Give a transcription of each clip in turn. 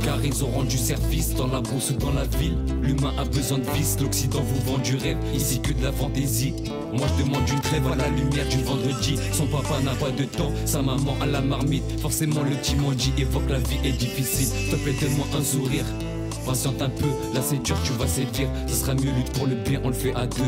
Car ils ont rendu service dans la brousse ou dans la ville. L'humain a besoin de vice, l'Occident vous vend du rêve, ici que de la fantaisie. Moi je demande une trêve à la lumière du vendredi. Son papa n'a pas de temps, sa maman à la marmite. Forcément le Timondi évoque la vie est difficile. S'il te plaît donne-moi un sourire. Patiente un peu, là c'est dur, tu vas sévir. Ce sera mieux, lutte pour le bien, on le fait à deux.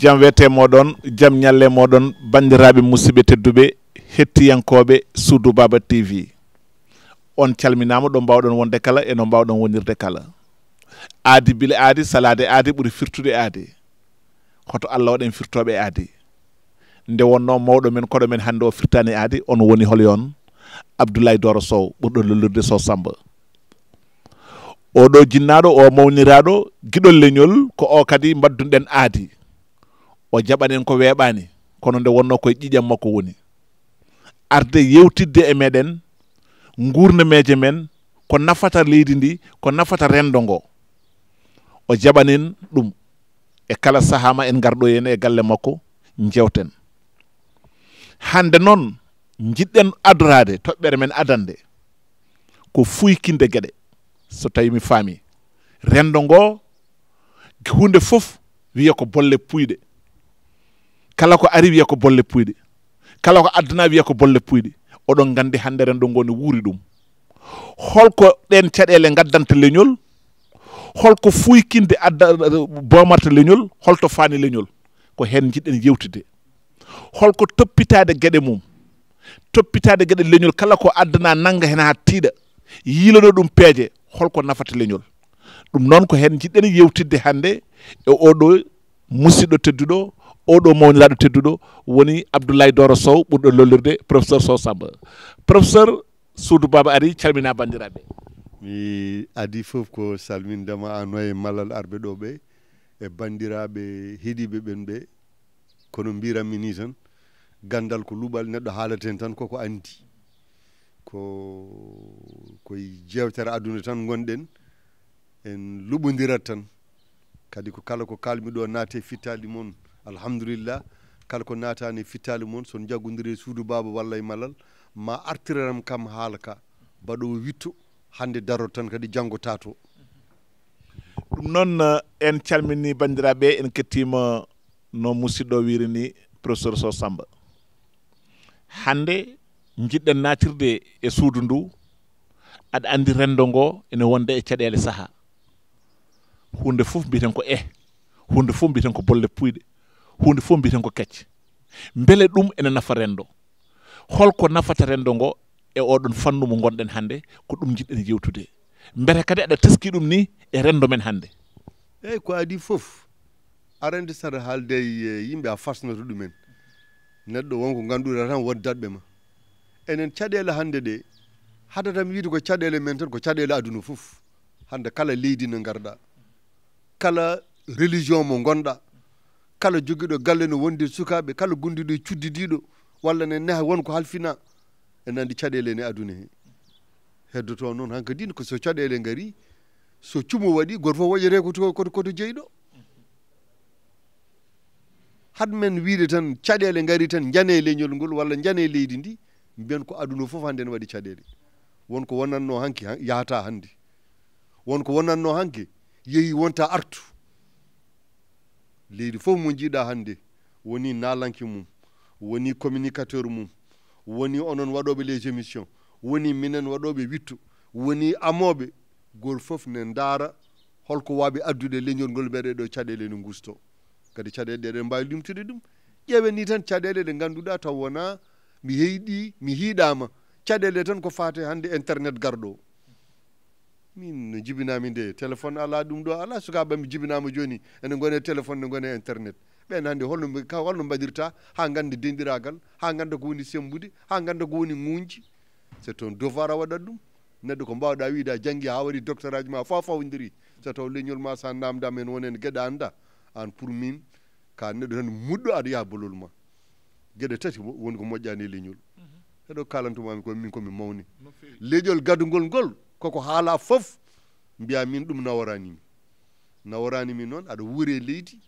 jam wete modon jam nyalle modon bandirabe musibe teddube hettiyankobe Suudu Baba TV on calminama do bawdon wonde kala e no bawdon wonirde kala aadi bile aadi salade aadi buri firtude aadi hoto Allah waden firtobe aadi nde wonno mawdo men kodo men hande o firtani aadi on woni holyon Abdoulaye Doro Sow burdo lolurde Sow Samba o do jinnado o mawnirado gidol leñol ko o kadi baddunden aadi o jabanen ko weeɓani kono nde wonno koye ƴiƴam makko woni arde yewtidde e meɗen gurna meje men ko nafata leydi ndi ko nafata rendo ngo o jabanin ɗum e kala sahama en garɗo yen e galle makko jewten hande noon jiɗɗen adorade toɓɓere men adande ko fuykinde gueɗe so tawi mi faami rendo ngo hunde fof wiya ko bolle puyɗe kala ko ari wiya ko bolle puyɗe kala ko addana wiya ko bolle puyɗe oɗon gandi hande rendo ngo ne wuuri ɗum holko ɗen caɗele gaddanta leñol holko fuykinde adda bomarta leñol holto fani leñol ko hen jiɗɗen yewtide holko toppitade gueɗe mum toppitade gueɗe leñol kala ko addana nanga hen ha tiiɗa yiilono ɗum peeje holko nafata leñol ɗum noon ko hen jiɗɗen yewtidde hande e oɗo musidɗo tedduɗo oɗo mawniraɗo tedduɗo woni Abdoulaye Doro Sow ɓurɗo lollirde professeur Sow Samba professeur Suudu Baba ari calmina bandiraɓe mi adi fof ko salmindema an e malal arɓe ɗo ɓe e bandiraɓe heeɗiɓe ɓen ɓe kono mbiranmi ni tan gandal ko luɓal neɗɗo haalaten tan koko andi koye jewtere aduna tan gonɗen en luɓodirat tan kadi ko kala ko kalmi ɗo naate fittali moon alhamdulillah kala ko natani fittali moon son jaggodiri Suudu Baba walla e malal ma artiraram kam haala ka baɗo witto hande daro tan kadi janggo tato ɗum noon en calmini bandiraɓe en kettima no musidɗo wiri ni professeur Sow Samba hande jiɗɗen natirde e suudu ndu aɗa andi rendo ngo ene wonde e caɗele saaha hunde fof mbiten ko hunde fof mbiten ko bolle puyɗe hunde fof mbiten ko kecce beele ɗum ene nafa rendo holko nafata rendo ngo e oɗon fannu mo gonɗen hande ko ɗum jiɗɗen yewtude mbete kadi aɗa teski ɗum ni e rendo men hande eyyi ko adi fof arande saɗa haalde yimɓe a fasnoto ɗumen neɗɗo wonko ganduɗa tan woddatɓe ma enen caɗele hande ɗe hadata mi wiide ko caɗele men tan ko caɗele aduna fof hande kala leydi no garɗa kala religion mo gonɗa kala joguiɗo galle no wondi sukaɓe kala gondiɗo cuddidiɗo walla ne neha wonko halfina en andi caɗele ne aduna he heddoto noon hankkadine ko so caɗele gari so cumo waɗi goto fof woƴete koto jeyɗo hadmen wiide tan caɗele gari tan jane leñol ngol walla jane leydi ndi mbiyen ko aduna fof hande ne waɗi caɗele wonko wonanno hanki yahata hande wonko wonanno hanki yeehi wonta artu leydi fof mo jiiɗa hande woni nalanki mum woni communicateur mum woni onon waɗoɓe les émissions woni minen waɗoɓe witto woni amoɓe gol fof ne ndaara holko waabi addude leñol ngol mbeɗe ɗo caɗele no gusto kadi caɗele ɗeɗen mbawi limtude ɗum ƴeewen ni tan caɗele ɗe ganduɗa taw wona mi heyɗi mi hiiɗama caɗele tan ko fate hande internet garɗo min no jibinami nde téléphone ala ɗum ɗo ala sukaɓe mi jibinama joni ene gone téléphone ne gone internet ɓen hande holno mbaɗirta ha ganda dendiragal ha ganda ko woni sembude ha ganda ko woni ŋuñji c'est ton devoir a waɗat ɗum neɗɗo ko mbawɗa wiide a janggi ha waɗi doctorat ji ma fa fawodiri so taw leñol ma sa namdama en wonen gueɗe anda an pour min ka neɗɗo tan muɗɗo aɗa yaha bolol ma gueɗe tati woni ko moƴƴani e leñol heɗo kalantumami ko min komi mawni leƴol gadugol ngol koko haala fof mbiya min ɗum nawaranimi noon aɗa wuure leydi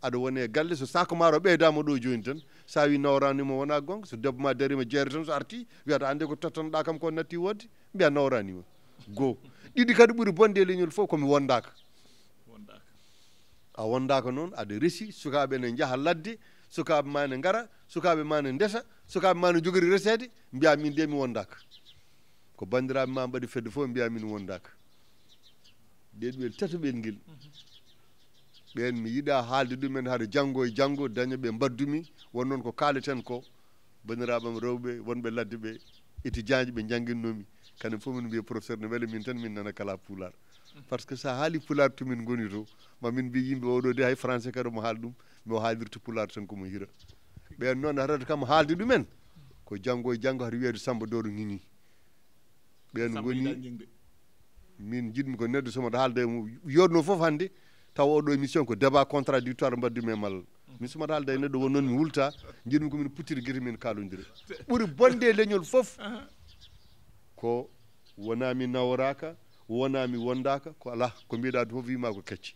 aɗa wone galle so sako maro ɓeydama ɗo joni tan sa wi nawaranima wona gonga so debbo ma darima jeere tan so arti wiyata ande ko tottanɗa kam ko natti wodde mbiya nawaranima goo ɗiɗi kadi ɓuuri bonde e leñol fof komi wondaka a wondaka noon aɗa resi sukaɓe ne jaaha ladde sukaɓe ma ne gara sukaɓe ma ne ndesa sukaɓe ma ne jogori resede mbiya min de mi wondaka ko bandiraɓe ma mbaɗi fedde fof mbiya min wondaka ɗeɗuel tatoɓel ngel ɓen mi yiɗa haalde ɗumen haade janggo e janggo daña ɓe mbaddumi won noon ko kaleten ko bandiraɓam rewɓe wonɓe ladde ɓe étudiant ɓe jangguinnomi kanen fof min mbiya professeur ne weele min tan min nana kala pular par ce que sa haali pular to min goni to mamin mbi yimɓe oɗo de hay français kadi mo haal ɗum mi o haalirta pular tan komo hira ɓen noon hatata kam haalde ɗumen ko janggo e janggo hata wiyede Samba Doro Gningi ɓen goni min jiɗmi ko neɗɗo somoɗo haalda yodno foof hannde taw oɗo émission ko débat contradictoire mbaddumi e mallal min somoɗo haalda e neɗɗo won noon mi wulta jiɗmi komin puttiri guite min kalodira ɓuuri bonde e leñol fof ko wonami naworaka wonami wondaka ko ala ko mbiɗa fof wima ko kecce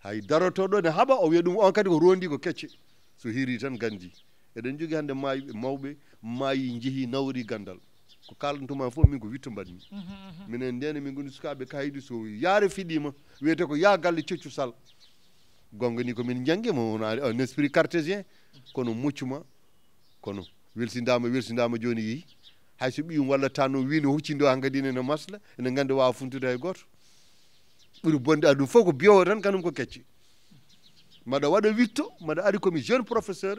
hay darotoɗo ne haaɓa o wiya ɗum on kadi ko rondi ko kecce so hiri tan gandi eɗen jogui hande maayiɓe mawɓe maayi jeehi nawri gandal ko kalantuma fof min ko witto mbaɗmi minen ndene min goni sukaɓe kayidi so yaare fiɗima wiyete ko ya galle ceccu sall gonga ni komin janggima wona un esprit cartésien kono muccuma kono welsidama joni yeehi hayso ɓiyum walla tanno wino huccide o hankkadi nene masla ene gandi wawa funtude hay goto ɓuuri bonde aɗum fof ko biyowo tan kanum ko kecce maɗa waɗa witto maɗa ari komi jeune professeur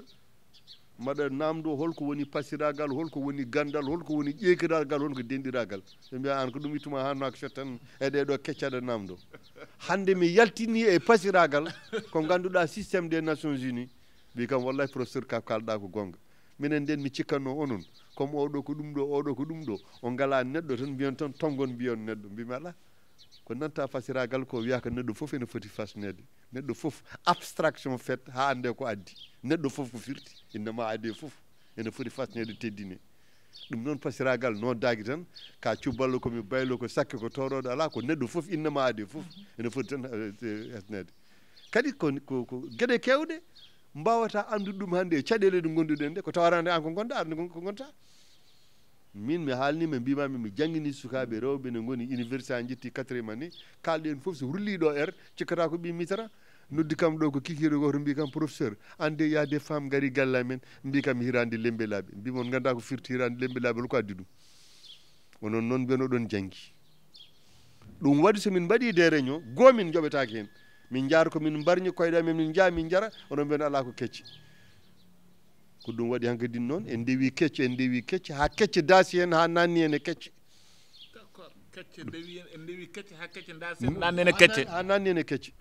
maɗa namdo holko woni pasiragal holko woni gandal holko woni ƴeekiragal holko dendiragal ɓe mbiya an ko ɗum ittuma hannako so tan e ɗeɗo keccaɗe namdo hande mi yaltini e pasiragal ko ganduɗa systéme des nations unies mbi kam wallahi professeur ka kalɗa ko gonga minen nden mi cikkanno onon comme oɗo ko ɗum ɗo oɗo ko ɗum ɗo o ngala neɗɗo tan mbiyon tan tongon mbiyon neɗɗo mbimi ala ko nanta fasiragal ko wiya ko neɗɗo fof ene foti fasnede neɗɗo fof abstraction fait ha ande ko addi neɗɗo fof ko firti innama ade fof ene foti fasnede teddine ɗum noon fasiragal noddaki tan ka cubballo komi baylo ko sakke ko toroɗo ala ko neɗɗo fof innama ade fof ene foti tan hasnede kadi ko gueɗe kewɗe mbawata andude ɗum hande e caɗele ɗe gonduɗen nde ko tawarande an ko gonɗa arde ko gonta min mi haalnima mbimami mi jangguini sukaɓe rewɓe ne goni université a jetti 4e année kalɗen foof so hurliɗo cikkata ko ɓi mitara noddi kam ɗo ko kikiɗe goto mbi kam professeur ande ya des femmes gari galle amen mbi kam hirande lembelaɓe mbimon ganda ko firti hirande lembelaɓe holko addi ɗum onon noon mbiyen oɗon janggi ɗum waɗi somin mbaɗi des réunion gomin joɓetaki hen min jaara komin mbarñi koyɗe amen min jaa min jara onon mbiyen ala ko kecce ko ɗum waɗi hankkadi noon en dewi kecce ha kecce daasi hen ha nanni hen e kecce kecce dewi kecce ha kecce daasi hen nanni hen e kecce ha nanni hen e kecce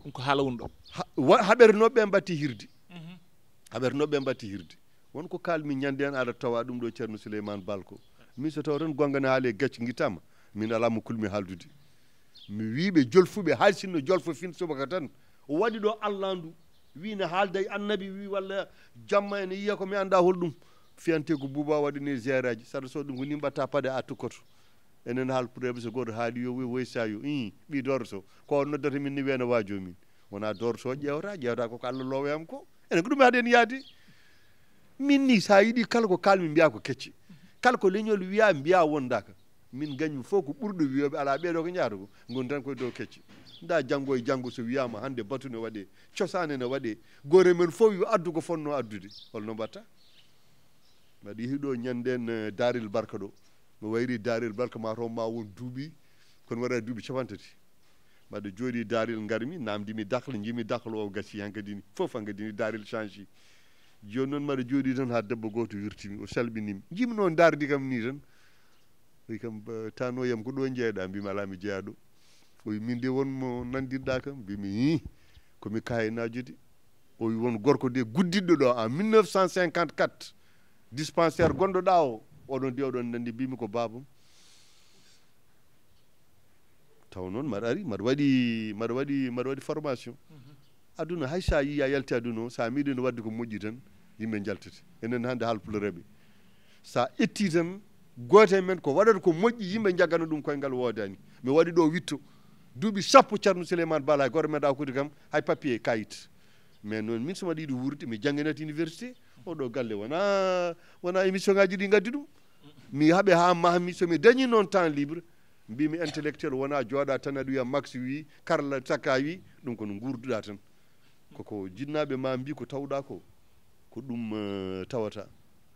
ɗum ko haala wonɗo haɓernoɓe mbatti hirde haɓernoɓe mbatti hirde wonko kalmi ñande hen aɗa tawa ɗum ɗo ceerno Souleymane Balko min so taw tan gongane haali e gecce guittama min ala mo kulmi haaldude mi wiɓe jolfuɓe hay sinno jolfo fin subaka tan o waɗi ɗo allandu wine haalda e annabi wi walla jamma ene yiya ko mi anda holɗum fiyante ko Bouba waɗini gére aji saɗa so ɗum ko ni mbatta paade a tukkoto enen haal preuve so goto haali yo woy sayo ɓi dorso ko noddata min ni wena waajo min wona dorso ƴewta koko Allah lowoyam ko enen ko ɗum haɗen yaade min ni sa yiiɗi kala ko kalmi mbiya ko kecce kala ko leñol wiya mbiya wondaka min gañmi fof ko ɓurɗo wiyoɓe ala ɓeɗo ko jaata ko goni tan koye dow kecce nda janggo e janggo so wiyama hande batu ne waɗe cosane ne waɗe gore men fof yo addu ko fonno addude holno mbatta mbaɗa yeehi ɗo ñanden Daril Barka ɗo mi wayri darel barka ma to ma won duuɓi kono waɗa duuɓi capantati mbaɗa jooɗi darel garmi namdimi dakle jimi dakle o gasi hankadini fof hankadini darel change joni noon mbaɗa jooɗi tan ha debbo goto wirtimi o salminimi jimi noon dardi kam ni tan oyi kam tanoyam ko ɗo jeeyɗa mbimi ala mi jeeya ɗo oyi min de wonmo nandirɗa kam mbimi hi komi kayinajo de oyi won gorko de guddiɗɗo ɗo en 1954 dispensaire gonɗo ɗa o oɗon de oɗon nandi mbimi ko babam taw noon mbaɗa ari mbaɗa waɗi formation aduna hay sa yi a yalti aduna o sa miɗino wadde ko moƴƴi tan yimɓe jaltete enen hannde haalpuloreɓe sa etti tan goote men ko waɗata ko moƴƴi yimɓe jaggano ɗum koyngal woodani mi waɗi ɗo witto duuɓi sappo ceerno souleymane bala hay goto meeɗa hokkude kam hay papier kayit mais noon min somi yiɗi wurde mi jangginat université oɗo galle wona émission ngaji ɗi gaddi ɗum mi haaɓe ha mahmi somi dañi noon temps libre mbimi intellectuel wona jooɗa tan aɗa wiya max wi karla sakka wi ɗum kono gurduɗa tan koko jinnaɓe ma mbi ko tawɗa ko ɗum tawata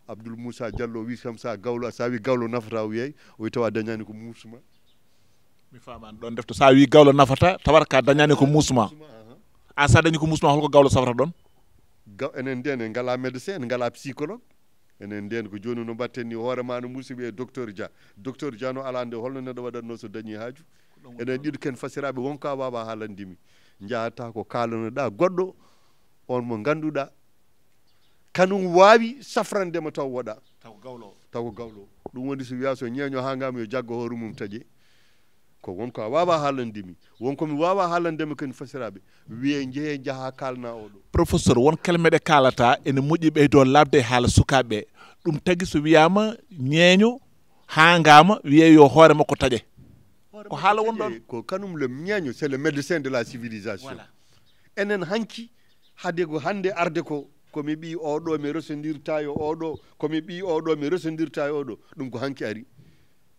Abdoul Moussa Diallo wi kam sa wi gawlo nafata o wiyay o tawa dañani ko musuma mi famani ɗon defto sa wi gawlo nafata tawata ka dañani ko musuma an sa dañi ko musuma holko gawlo safata ɗon enen nden en ngala médecin en ngala psychologue enen nden ko joni no mbatten ni hoorema no musidɓe docteur dia no ala nde holno neɗɗo waɗatno so dañi haaju enen ɗiɗo ken fasiraɓe wonka wawa haalandimi jahata ko kalanoɗa goɗɗo on mo ganduɗa kanum wawi safrandema taw waɗa taw ko gawlo ɗum woni so wiya so ñeeño ha ngam yo jaggo hoore mum taaƴe ko wonko a wawa haalandimi wonko mi wawa haalandema ken fasiraɓe wiye jeeye jaaha kalna oɗo professeur won kalmeɗe kalata ene moƴƴi ɓeydo labde haala sukaɓe ɗum tagui so wiyama ñeeño ha ngama wiye yo hoore makko taaƴe ko haala won ɗon ko kanum le ñeeño c'est le médecin de la civilisation enen hanki hande arde ko komi ɓi oɗo mi resondirta yo oɗo komi ɓi oɗo mi resondirta yo oɗo ɗum ko hanki ari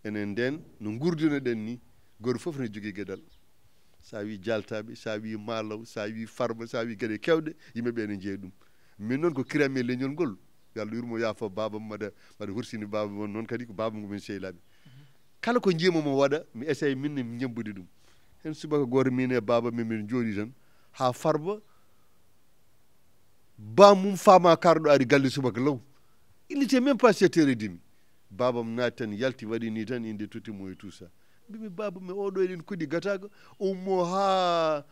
enen nden no gurdino ɗen ni goto foof ne jogui gueɗal sa wi jaltaɓe sa wi malaw sa wi farba sa wi gueɗe kewɗe yimɓeɓe ne jeeyi ɗum min noon ko kirami e leñol ngol yallah yurmo yaafo babam maɗa hursini babam on noon kadi ko babam ngomin sehilaɓe kala ko jiimomo waɗa mi essaye minne mi ñambude ɗum hen subaka goto min e baba min jooɗi tan ha farba bamum fama karɗo ari galle subaka law il n'était même pas 7h30 babam naati tan yalti waɗi ni tan inde tottimo e tout ça mbimi baba mi oɗo eɗen kodi gataga ummo ha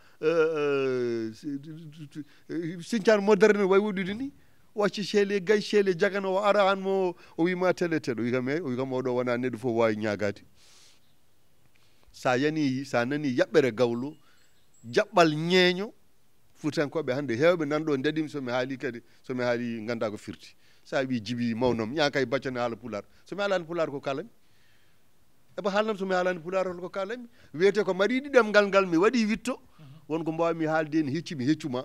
sincane moderne way woɗude ni wacci ceele gay ceele jagana o ara han mo o wima tele teɗo o wi kam oɗo wona neɗɗo fof wawi ñagade sa nani yaɓɓere gawlo jaɓɓal ñeeño futankoɓe hande hewɓe nanɗo daɗimi somi haali kadi somi haali ganda ko firti sa wi jibi mawnom ñakay baccane haala pular somi haalani pular ko kalami eɓe haalnam somi haalani pular holko kalami wiyete ko mariɗi ɗemgal ngal mi waɗi witto wonko mbawmi haalde ni hecci mi heccuma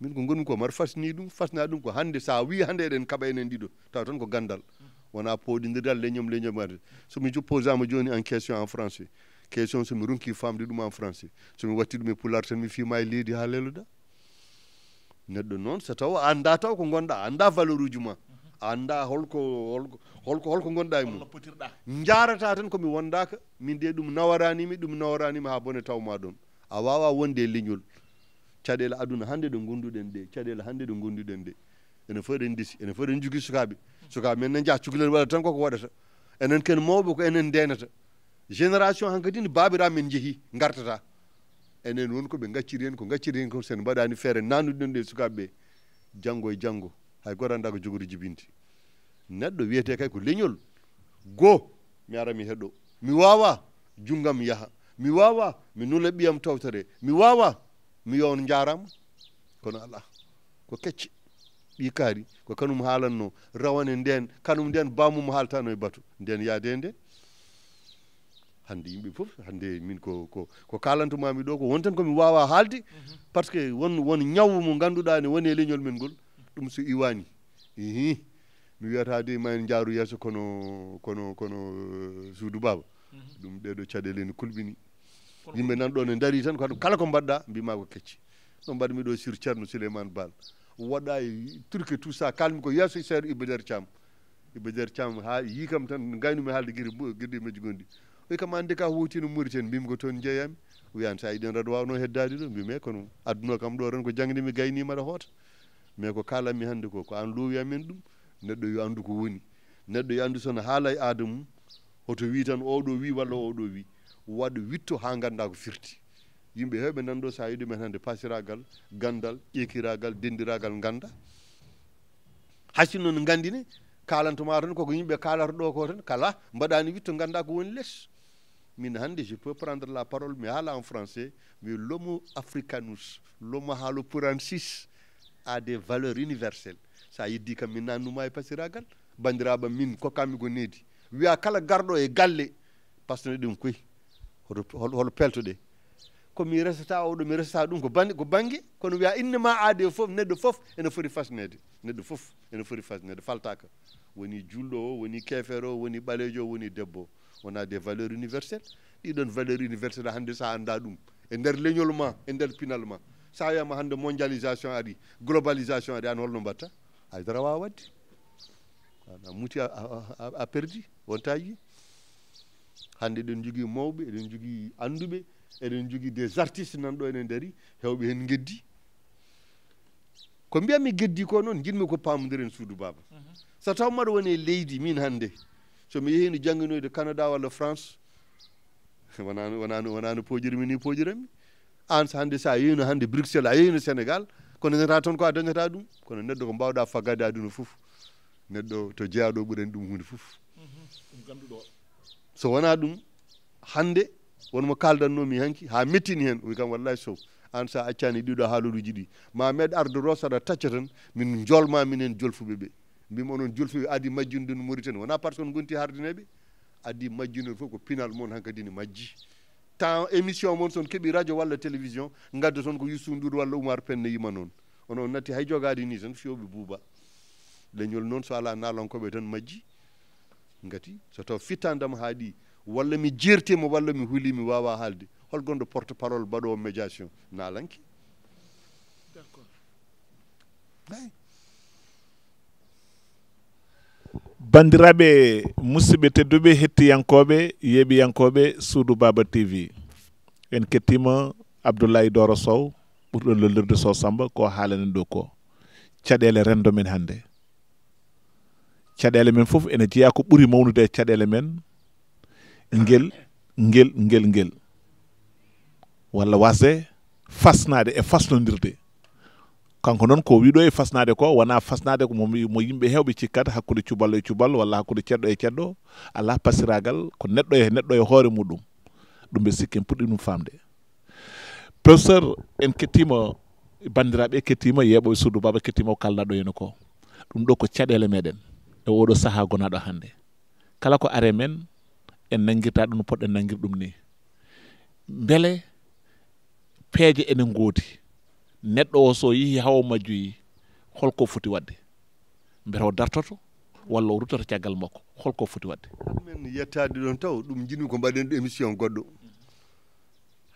min ko gonmi ko mbar fasni ɗum fasna ɗum ko hande sa wi hande eɗen kaɓa enen ɗiɗo taw tan ko gandal wona poɗidiral leñom ade somi posama joni en question en français question somi ronki famde ɗum en français somi watti ɗum e pular tan mi fima e leydi ha leloɗa neɗɗo noon so taw anda taw ko gonɗa anda valeur uji ma anda holko gonɗa e mum jarata tan komi wondaka min de ɗum nawaranimi ha bone tawma ɗon a wawa wonde e leñol caɗele aduna hande ɗo gonduɗen ɗe enen fof eɗen disi enen fof eɗen jogui sukaɓe men ne jaa cukalel waɗata tan koko waɗata enen ken mawɓe ko enen ndenata génération hankadi ni babiraɓe men jeehi gartata enen won koɓe gacciri hen ko sen mbaɗani feere nannuɗen ɗe sukaɓeɓe janggo e janggo hay goto anda ko jogori jibinti neɗɗo wiyete kay ko leñol goo mi ara mi heɗo mi wawa junggam yaaha mi wawa mi nula ɓiyam tawtore mi wawa mi yon jarama kono ala ko kecce ɓi kaari ko kanum haalanno rawane nden kanum nden bamum haaltano e batu nden yaade nden hande yimɓe fof hande min ko kalantumami ɗo ko won tan komi wawa haalde par ce que won ñawu mo ganduɗa ne woni e leñol men ngol ɗum so iwani mi wiyata de ma en jaaru yesso kono suudu baba ɗum ɗeɗo caɗele ne kulɓini yimɓe nanɗo ne daari tan kala ko mbaɗɗa mbima ko kecci ɗo mbaɗmi ɗo sur ceerno souleymane bal waɗa e turque tout ça kalmi ko yesso seeɗa Iba Der Thiam ibe der cham ha yi kam tan gaynu mi halde giri meji gondi o kam ande ka wotino Mauritanie bim ko ton jeyami wiyan sa iden rad wawno heddadi do mbimi kono aduna kam do ren ko jangni mi gayni mara hota mais ko kala mi hande ko an lowi amen dum neddo yo andu ko woni neddo yo andu son haalay adamum hoto wi tan oɗo wi walla oɗo wi waɗa witto ha ganda ko firti yimɓe heɓe nanɗo sa yiɗi men hande pasiragal gandal ƴekiragal dendiragal ganda hasinno no gandine kalantoma tan koko yimɓe kalata ɗo ko tan kala mbaɗani witto ganda ko woni less min hande je peux prendre la parole mi haala en français mais l'homo africanus l'homo halopuransis a des valeurs universelles sa yeddi kam min nannuma e pasiragal bandiraɓe min kokkami ko needi wiya kala garɗo e galle pasne ɗum koy holo peltoɗe komi resata oɗo mi resata ɗum ko banggue kono wiya innema aade fof neɗɗo fof ene foti fasnede neɗɗo fof ene foti fasnede faltaka woni julɗo o woni kefere o woni ɓalejo o woni debbo wona des valeurs universelles ɗiɗon valeurs universelles hande sa anda ɗum e nder leñol ma e nder pinal ma sa wiyama hande mondialisation ari globalisation ari an holno mbatta haydara wawa wadde a muti a perdi wontaji hande eɗen jogui mawɓe eɗen jogui anduɓe eɗen jogui des artistes nanɗo enen daari hewɓe hen geddi ko mbiyami geddi ko noon jinmi ko pamodiren suudu baba so taw mbaɗa woni e leydi min hande somi yehino jangguinoyde Canada walla France wonano pojirmi ni pojirami an hande sa yeyino hande Bruxelles a yeyino Sénégal kono neta toon ko a dañata ɗum kono neɗɗo ko mbawɗa faggade aduna foof neɗɗo to jeeyaɗo ɓuurani ɗum hunde foof so wona ɗum hande wonmo kaldannomi hanki ha mettini hen wi kam wallahi sow an sa accani ɗiɗo haaloruji ɗi ma meɗ arde rosaɗa tacca tan min jolma minen jolfuɓe ɓe mbimi onon jolfuɓe adi majjunde no Mauritanie wona par ce que on gonti hardineɓe adi majjunde fof ko pinal moon hankkadi ne majji temps émission moon son keeɓi radio walla télévision gadda toon ko Youssou Ndour walla Oumar Pène yima noon onon natti hay jogade ni tan fiyowɓe buuba leñol noon so ala nalankoɓe tan majji ngati so taw fittandam haaɗi walla mi jertimo walla mi huuli mi wawa haalde hol gonɗo porte parole mbaɗowo médiation nalanki d'accord bandiraɓe musidɓe tedduɓe hettiyankoɓe yeeɓiyankoɓe Suudu Baba TV en kettima Abdoulaye Doro Sow ɓurɗo lollirde Sow Samba ko haalanen ɗo ko caɗele rendo men hande caɗele men foof ene jeeya ko ɓuuri mawnude e caɗele men ngel walla wasde fasnade e fasnodirde kanko noon ko wiɗo e fasnade ko wona fasnade ko mo yimɓe hewɓe cikkata hakkude cuballo e cuballo walla hakkude cedɗo e cedɗo ala pasiragal ko neɗɗo e hoore muɗum ɗum ɓe sikki en puɗɗi ɗum famde professeur en kettima bandiraɓe kettima yeeɓoɓe Suudu Baba kettima o kalnaɗo heno ko ɗum ɗo ko caɗele meɗen e oɗo saaha gonaɗo hande kala ko are men en nanguirta ɗum no poɗɗen nanguir ɗum ni beele peeje enen goodi neɗɗo o so yeehi hawo majjoyi holko foti wadde mbete o dartoto walla o ruttoto caggal makko holko foti wadde men yettade ɗon taw ɗum jinmi ko mbaɗen ɗo émission goɗɗo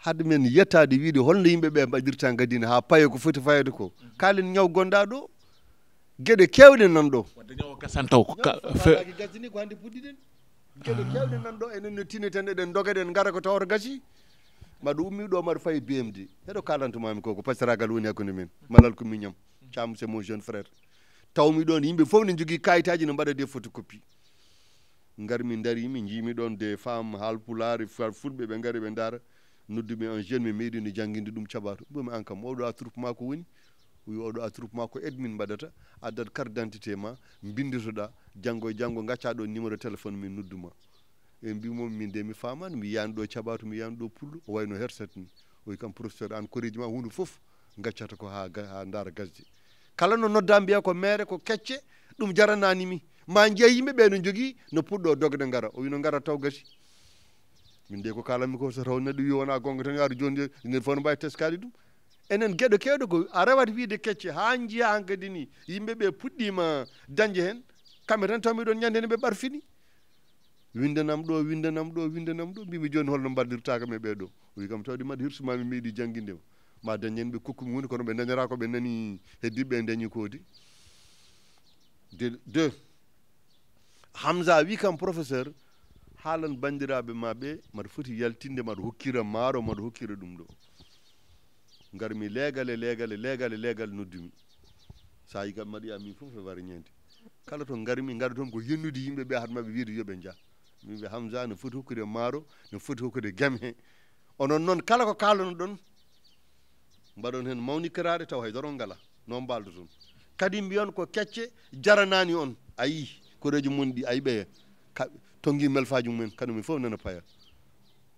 hade men yettade wiide holno yimɓeɓe mbaɗirta gadina ha paye ko foti fayede ko kalen ñaw gonɗa ɗo gueɗe kewɗe nan ɗo wadde ñaw gasan taw ko gasini ko hande puɗɗiɗen gueɗe kewɗe nan ɗo enen no tineten eɗen dogaɗen gara ko tawata gasi maɗa ummi ɗo maɗa fayi BMD heɗo kalantumami koko pasiragal woni hakkude men malal ko miñam Thiam c'est mon jeune frère tawmi ɗon yimɓe fof ne jogui kayitaji ne mbaɗa des photocopie garmi darimi jiimi ɗon des femmes halpulaar fulɓe ɓe gari ɓe daara noddumi un jeune mi meeɗino jangguinde ɗum caɓato ɓomi an kam oɗo attroupement ko woni wi oɗo attroupement ko aide min mbaɗata addat carte d'identité ma bindotoɗa janggo e janggo gacca ɗo numéro téléphone min nodduma e mbimomi min de mi famani mi yiyani ɗo caɓatu mi yiyani ɗo pullo o wayno hersat ni o wi kam professeur an koreji ma hunde foof gaccata ko ha daara gasde kala no nodda mbiya ko maire ko kecce ɗum jarananimi ma jeeya yimɓeɓe no jogui no puɗɗo dogde gara o wi no gara taw gasi min de ko kalanmi ko so taw neɗɗo wi wona gonga tan yaade joni nder fof no mbawi teskade ɗum enen gueɗe kewɗe ko a rewat wiide kecce ha jiiya hankkadi ni yimɓeɓe puɗɗima dañde hen kamɓe tan tawmi ɗon ñande ne ɓe ɓarfini windanam ɗo mbimi joni holno mbaɗirtaka me ɓeɗo wi kam tawde mbaɗa hirsuma mi meeɗi jangguindema ma dañen ɓe kokkumi hunde kono ɓe dañata ko ɓe nani heddiɓe dañi kodi deux Hamza wi kam professeur haalan bandiraɓe maɓe maɗa foti yaltinde maɗa hokkira maaro maɗa hokkira ɗum ɗo garmi leegal noddumi sa yi kam maɗa yiya min fof e wariñede kala to garmi gaɗa toon ko yennude yimɓe ɓe haade maɓe wiide yoɓe jaa min ɓe Hamza ne foti hokkude maaro ne foti hokkude gam he onon noon kala ko kalano ɗon mbaɗon hen mawnikiraɗe taw haydaro ngala noon mbaldo toon kadi mbiyon ko kecce jaranani on ayi koreji mon ɗi ayi ɓeya tongi melfaji mumen kañumen fof nana paya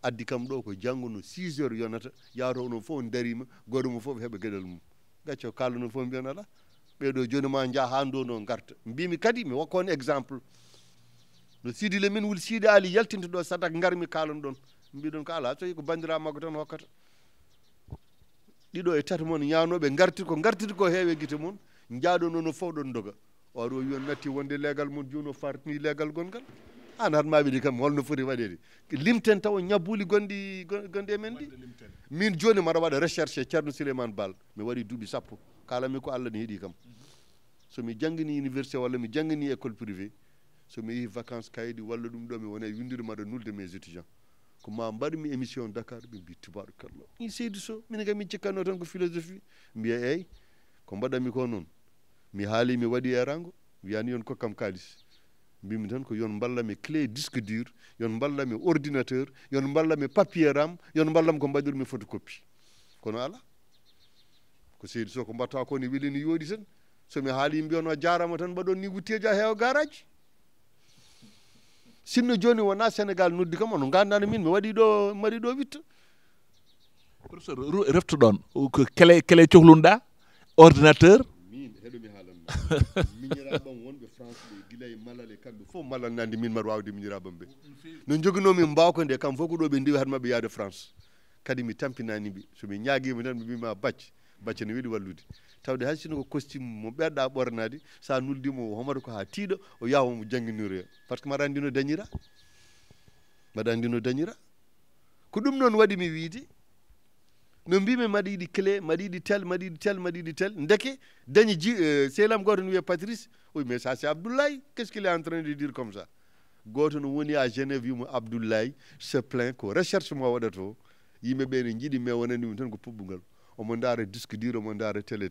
addi kam ɗo ko janggono 6 heures yonata yawto onon fof on darima goto mum fof heeɓa gueɗal mum gacco kalano fof mbiyon ala ɓeɗo joni ma jaa ha ndono garta mbimi kadi mi hokka on exemple no Sidi Lamine Wul Sidi Ali yaltinta ɗo sadak garmi kalon ɗon mbiɗon ko ala so yi ko bandira makko tan hokkata ɗiɗo e tati moon ñawnoɓe gartiti ko heewe guite moon jaaɗono no fof ɗon doga oɗo wiyon natti wonde leegal mum joni o fartini leegal gongal an hatmaɓe ɗi kam holno foti waɗede limten taw ñabbuli gonɗi e men ɗi min joni mbaɗa waɗa recherche Ceerno Souleymane Baal mi waɗi duuɓi 10 kalami ko Allah ne heeɗi kam somi jangguini université walla mi jangguini école privé somi yeehi vacances kaydi walla ɗum ɗo mi wona windude mbaɗa nulde mes étudiants ko ma mbaɗmi émission Dakar ɓe mbi tubaɗo kallo i Seydou Sow min kam min cikkanno tan ko philosophie mbiya eyyi ko mbaɗanmi ko noon mi haali mi waɗi e rango wiyani yon kokkam kalis mbimi tan ko yon ballami clé disque dur yon ballami ordinateur yon ballami papier ram yon ballam ko mbaɗirmi photocopie kono ala ko Seydou Sow ko mbatta ko ne welini yooɗi tan somi haali mbiyon o jarama tan mbaɗon ni wutteji a heewa garage sinno joni wona Sénégal noddi kam ono gandano min mi waɗi ɗo witta professeur reftuɗon ko kele cohlunɗa ordinateur min heɗomi haalanma miñiraɓam wonɓe France ɓe guila e malale kamɓe fof malal nandi min mbaɗa wawde miñiraɓam ɓe no joguinomin mbawko nde kam fof ko ɗo ɓe ndiwi hatmaɓe yaade France kadi mi tampinaniɓe somi ñaguima tan mi mbima bacce ne weɗi wallude tawde hay sino ko costume mo ɓeɗɗa ɓornade sa nuldimo homata ko ha tiiɗo o yawa mo jangguinoroya par ce que mbaɗa andi no dañira ko ɗum noon waɗi mi wiide no mbimi mbaɗa yiɗi clé mbaɗa yiɗi tel ndeke dañi sehlam goto ne wiye Patrice oui mais ça c'est Abdoulaye qu'est-ce qu'il est en train de dire comme ça goto no woni à Genève wimo Abdoulaye se plaint ko recherche mo waɗata o yimɓeɓe ne jiiɗi mais wonanimi tan ko puɓɓugal omo daara disque dur omo daara tel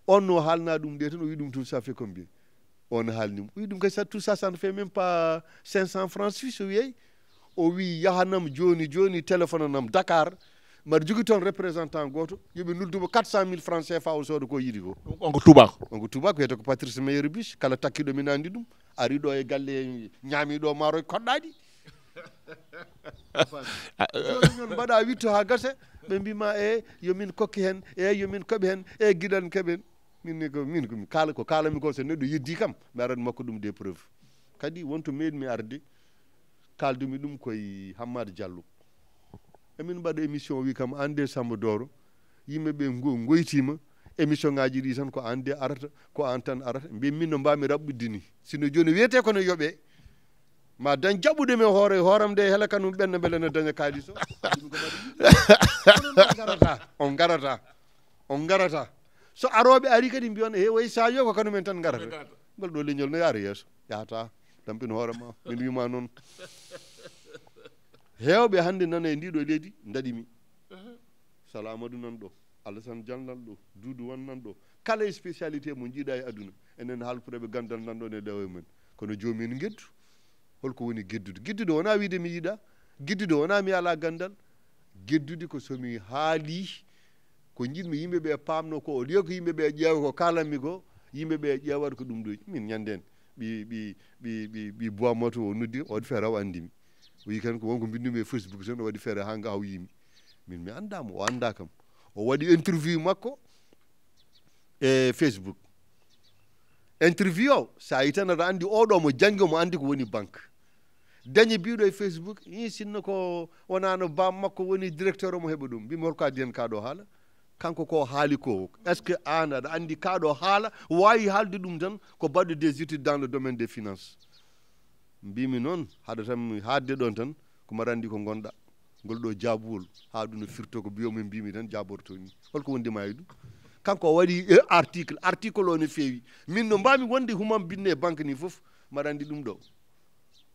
on no haalna ɗum de tan o wi ɗum tout ça fait combien on haalnimo o wi ɗum kay tout ça ne fait même pas 500 francs suisse o wiyey o wi yahanam joni téléphone anam Dakar mbaɗa jogui toon représentant goto yoɓe nuldumo 400 000 francs CFA o sooda ko yiɗi ko onko tubako wiyete ko Patrice Meyer Biche kala takkiɗo min andi ɗum ari ɗo e galle ñaamiɗo maaroye koɗɗaɗi joni noon mbaɗa witto ha gasa ɓe mbima yomin kokki hen yomin koɓe hen guiɗan keɓen min ko kalami ko so neɗɗo yeddi kam mi arat makko ɗum des preuves kadi wonto meeɗmi arde kaldumi ɗum koye Hammade Diallo emin mbaɗa émission wi kam ande Samba Doro yimɓeɓe goytima émission ngaji ɗi tan ko an de arata ko an tan arata mbi min no mbami raɓɓudde ni sino joni wiyete kono yooɓe ma dañ jaɓɓude men hooram de hela kanum ɓenna beele no daña kalis o on garata so aroɓe ari kadi mbiyon way Sadio ko kanumen tan garata ngol ɗo leñol no yaara yeeso yahata tampin hoorema min wima noon hewɓe hannde nana e ndiɗo leydi daɗimi Sala Amadou nan ɗo Alassane Dial nan ɗo Doudou Wan nan ɗo kala e spécialité mo jiiɗa e aduna enen haalpureɓe gandal nan ɗon e ɗewo men kono joomi en geddu holko woni geddude wona wiide mi yiiɗa geddude wona mi ala gandal geddude ko somi haali ko jiɗmi yimɓeɓe pamno ko o lieu ko yimɓeɓe ƴeewa ko kalanmi ko yimɓeɓe ƴeewata ko ɗum ɗo min ñanden ɓi bois moto o noddi o waɗi feere o andimi o wi kan ko wonko bindumi e Facebook tan o waɗi feere ha nga o yimi min mi andamo o anda kam o waɗi interview makko e Facebook interview o sa yi tan aɗa andi oɗo mo janggi mo andi ko woni banque dañi biɗo e Facebook sinno ko wonano bam makko woni directeur omo heɓa ɗum mbimi holko addi hen kaɗo haala kanko ko haali ko est ce que an aɗa andi kaɗo haala wawi haalde ɗum tan ko baɗɗo des études dans le domaine des finances mbimi noon haɗa tan haadde ɗon tan ko mbaɗa andi ko gonɗa ngol ɗo jaabuwol ha ɗum no firto ko biyomin mbimi tan jaborto ni holko wondima e ɗum kanko o waɗi article o no feewi min no mbami wonde humam binne banque ni foof mbaɗa andi ɗum ɗo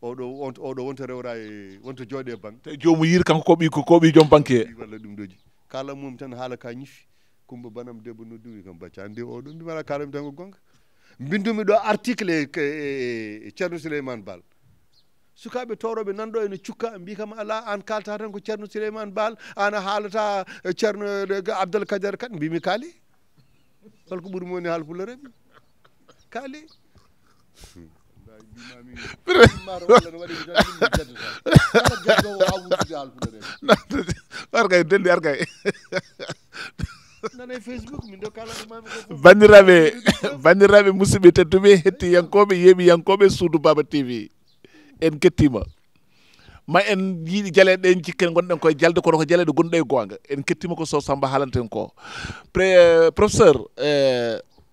oɗo wonto rewra e wonto jooɗe banque te jomum yiri kanko ko ɓi joom banque he walla ɗum ɗoji kala mum tan haala ka ñifi Kumba Banam debbo nodduwi kam bacca ande oɗo mbimala kalami tan ko gonga bindumi ɗo article e Ceerno Souleymane Baal sukaɓe toroɓe nanɗo ene cukka mbi kam ala an kalta tan ko Ceerno Souleymane Baal an a haalata Ceerno Abdoul Kader Kane mbimi kaali holko ɓuuri moni haalpulareɓe kaali arkay delli arkay nana Facebook min do kala mami ko bandiraɓe musidɓe tedduɓe hettiyankoɓe yeeɓiyankoɓe Suudu Baba TV en kettima ma en yiiɗi jaleɗe ɗen cikken gonɗen koye jalde kono ko jaleɗe gonɗe e gonga en kettima ko Sow Samba haalanten ko professeur